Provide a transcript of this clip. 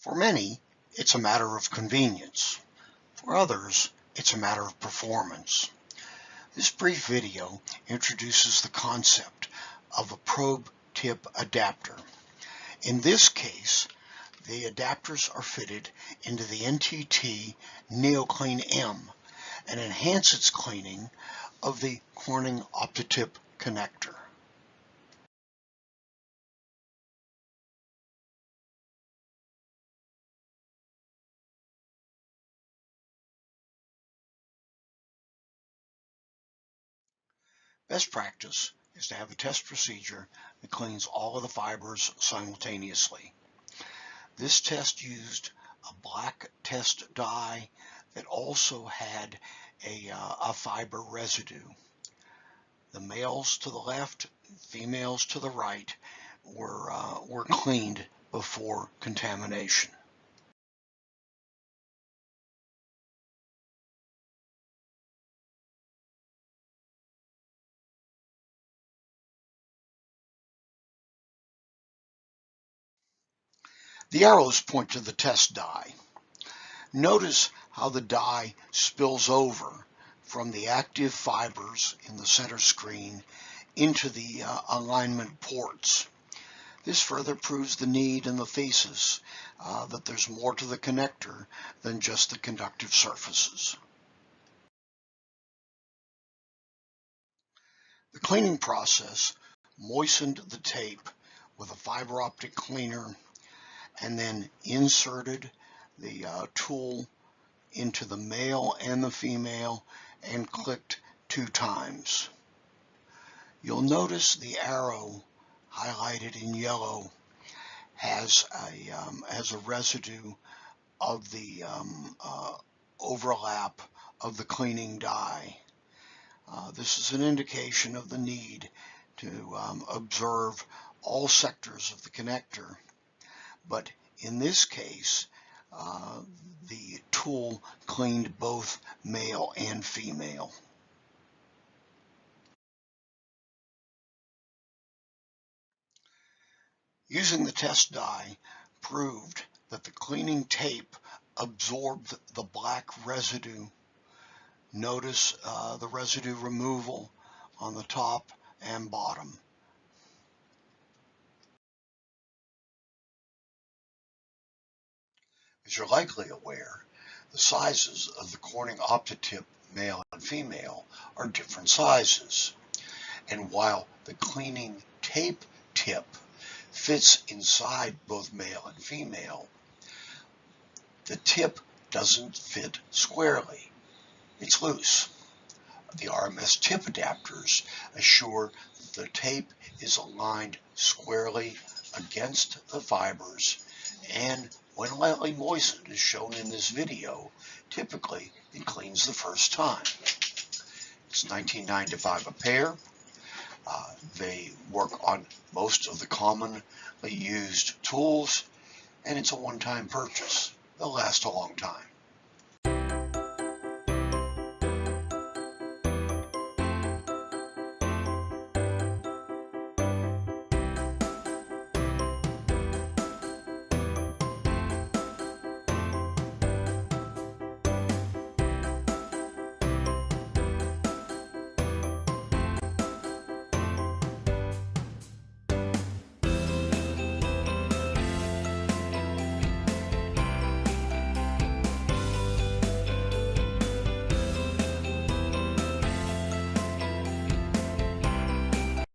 For many, it's a matter of convenience. For others, it's a matter of performance. This brief video introduces the concept of a probe tip adapter. In this case, the adapters are fitted into the NTT NeoClean M and enhance its cleaning of the Corning OptiTip connector. Best practice is to have a test procedure that cleans all of the fibers simultaneously. This test used a black test dye that also had a fiber residue. The males to the left, females to the right were cleaned before contamination. The arrows point to the test dye. Notice how the dye spills over from the active fibers in the center screen into the alignment ports. This further proves the need in the thesis that there's more to the connector than just the conductive surfaces. The cleaning process moistened the tape with a fiber optic cleaner and then inserted the tool into the male and the female and clicked 2 times. You'll notice the arrow highlighted in yellow has a residue of the overlap of the cleaning dye. This is an indication of the need to observe all sectors of the connector. But in this case, the tool cleaned both male and female. Using the test dye proved that the cleaning tape absorbed the black residue. Notice the residue removal on the top and bottom. As you're likely aware, the sizes of the Corning OptiTip male and female are different sizes. And while the cleaning tape tip fits inside both male and female, the tip doesn't fit squarely. It's loose. The RMS tip adapters assure that the tape is aligned squarely against the fibers, and when lightly moistened, as shown in this video, typically it cleans the first time. It's $19.95 a pair. They work on most of the commonly used tools, and it's a one-time purchase. They'll last a long time.